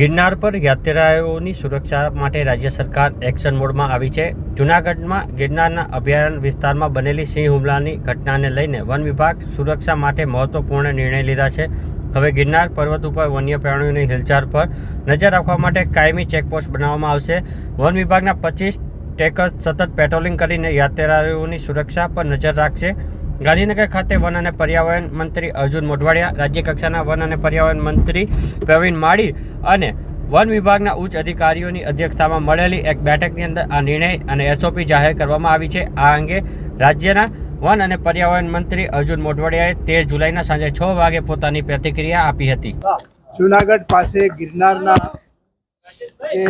ગિરનાર પર યાત્રાળુઓની સુરક્ષા માટે રાજ્ય સરકાર એક્શન મોડમાં આવી છે. જૂનાગઢમાં ગિરનારના અભયારણ્ય વિસ્તારમાં બનેલી સિંહ હુમલાની ઘટનાને લઈને વન વિભાગ સુરક્ષા માટે મહત્વપૂર્ણ નિર્ણય લીધા છે. હવે ગિરનાર પર્વત ઉપર વન્ય પ્રાણીઓની હિલચાલ પર નજર રાખવા માટે કાયમી ચેકપોસ્ટ બનાવવામાં આવશે. વન વિભાગના 25 ટેકર્સ સતત પેટ્રોલિંગ કરીને યાત્રાળુઓની સુરક્ષા પર નજર રાખશે. ગાંધીનગર ખાતે વન અને પર્યાવરણ મંત્રી અર્જુન મોઢવાડિયા, રાજ્ય કક્ષાના વન અને પર્યાવરણ મંત્રી પ્રવીણ માળી અને વન વિભાગના ઉચ્ચ અધિકારીઓની અધ્યક્ષતામાં મળેલી એક બેઠકની અંદર આ નિર્ણય અને એસઓપી જાહેર કરવામાં આવી છે. આ અંગે રાજ્યના વન અને પર્યાવરણ મંત્રી અર્જુન મોઢવાડિયાએ 13 જુલાઈના સાંજે 6 વાગે પોતાની પ્રતિક્રિયા આપી હતી. જૂનાગઢ પાસે ગિરનારના એ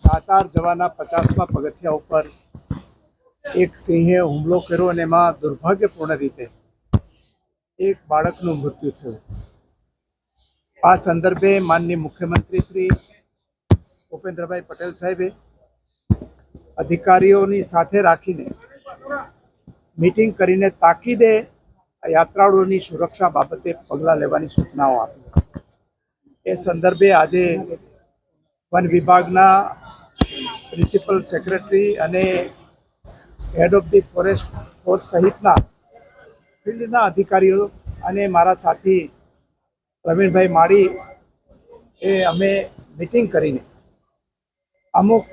દાતાર જવાના 50મા પગથિયા ઉપર એક સિંહે હુમલો કર્યો અને એમાં દુર્ભાગ્યપૂર્ણ રીતે એક બાળકનું મૃત્યુ થયું. આ સંદર્ભે માનનીય મુખ્યમંત્રી શ્રી ભૂપેન્દ્રભાઈ પટેલ સાહેબે અધિકારીઓની સાથે રાખીને મીટિંગ કરીને તાકીદે યાત્રાળુઓની સુરક્ષા બાબતે પગલાં લેવાની સૂચનાઓ આપી. એ સંદર્ભે આજે વન વિભાગના પ્રિન્સિપલ સેક્રેટરી અને head of the forest force સહિતના ફિલ્ડના અધિકારીઓ અને મારા સાથી પ્રવીણભાઈ માળી એ અમે મિટિંગ કરીને અમુક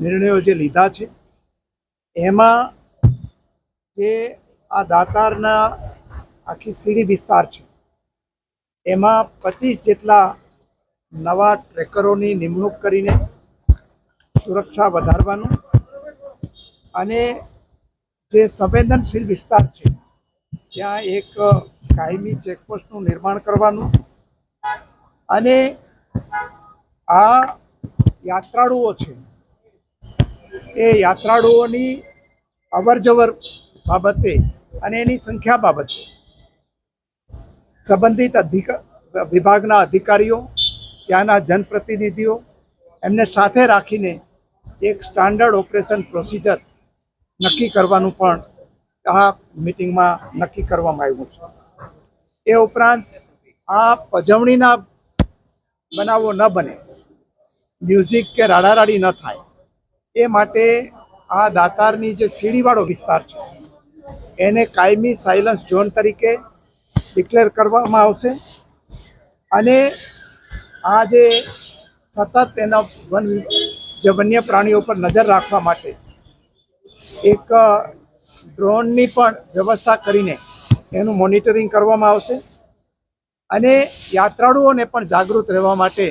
નિર્ણયો જે લીધા છે એમાં જે આ દાતારના આખી સીડી વિસ્તાર છે એમાં 25 જેટલા નવા ટ્રેકરોની નિમણૂક કરીને સુરક્ષા વધારવાનું અને જે સંવેદનશીલ વિસ્તાર છે ત્યાં એક કાયમી ચેકપોસ્ટનું નિર્માણ કરવાનું અને આ યાત્રાળુઓ છે એ યાત્રાળુઓની અવરજવર બાબતે અને એની સંખ્યા બાબતે સંબંધિત વિભાગના અધિકારીઓ, ત્યાંના જનપ્રતિનિધિઓ એમને સાથે રાખીને એક સ્ટાન્ડર્ડ ઓપરેશન પ્રોસિજર નક્કી કરવાનું પણ આ મિટિંગમાં નક્કી કરવામાં આવ્યું છે. એ ઉપરાંત આ પજવણીના બનાવો ન બને, મ્યુઝિક કે રાડારાડી ન થાય એ માટે આ દાતારની જે સીડીવાળો વિસ્તાર છે એને કાયમી સાયલન્સ ઝોન તરીકે ડિક્લેર કરવામાં આવશે અને આ જે સતત એના વન્ય પ્રાણીઓ પર નજર રાખવા માટે એક ડ્રોનની પણ વ્યવસ્થા કરીને એનું મોનિટરિંગ કરવામાં આવશે અને યાત્રાળુઓને પણ જાગૃત રહેવા માટે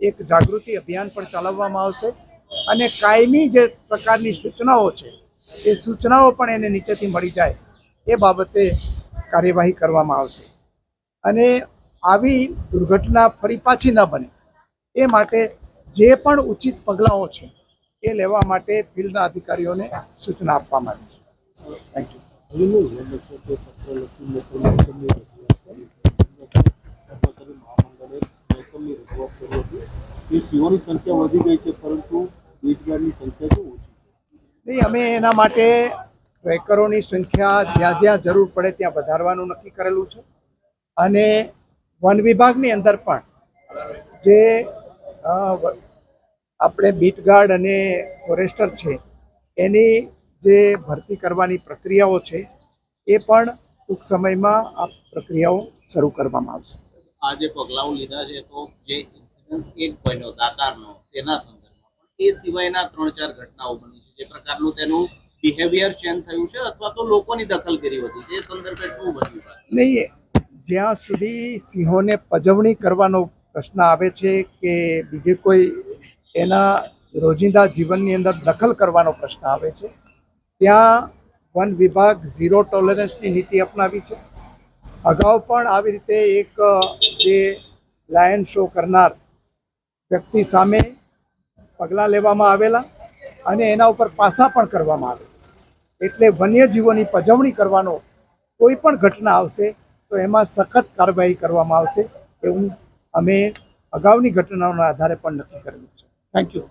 એક જાગૃતિ અભિયાન પણ ચલાવવામાં આવશે અને કાયમી જે પ્રકારની સૂચનાઓ છે એ સૂચનાઓ પણ એને નીચેથી મળી જાય એ બાબતે કાર્યવાહી કરવામાં આવશે અને આવી દુર્ઘટના ફરી પાછી ન બને એ માટે જે પણ ઉચિત પગલાંઓ છે એ લેવા માટે ફિલ્ડના અધિકારીઓને સૂચના આપવામાં આવી છે. Thank you. અમે એના માટે ટ્રેકરોની સંખ્યા જ્યાં જ્યાં જરૂર પડે ત્યાં વધારવાનું નક્કી કરેલું છે અને વન વિભાગની અંદર પણ જે આપણે બીટગાર્ડ અને ફોરેસ્ટર છે એની જે ભરતી કરવાની પ્રક્રિયાઓ છે એ પણ ટૂંક સમયમાં આ પ્રક્રિયાઓ શરૂ કરવામાં આવશે. આ જે પગલાઓ લીધા છે તો જે ઇન્સિડન્સ એક બન્યો દાતારનો તેના સંદર્ભમાં પણ એ સિવાયના 3-4 ઘટનાઓ બની છે જે પ્રકારનું તેનું બિહેવિયર ચેન્જ થયું છે અથવા તો લોકોની દખલગીરી હતી એ સંદર્ભે શું બન્યું? નહીં, જ્યાં સુધી સિંહોને પજવણી કરવાનો પ્રશ્ન આવે છે કે બીજે કોઈ એના રોજિંદા જીવનની અંદર દખલ કરવાનો પ્રશ્ન આવે છે ત્યાં વન વિભાગ 0 ટોલરન્સની નીતિ અપનાવી છે. અગાઉ પણ આવી રીતે એક જે લાયન શો કરનાર વ્યક્તિ સામે પગલાં લેવામાં આવેલા અને એના ઉપર પાસા પણ કરવામાં આવે. એટલે વન્યજીવોની પજવણી કરવાનો કોઈ પણ ઘટના આવશે તો એમાં સખત કાર્યવાહી કરવામાં આવશે એવું અમે અગાઉની ઘટનાઓના આધારે પણ નક્કી કરેલું છે. Thank you.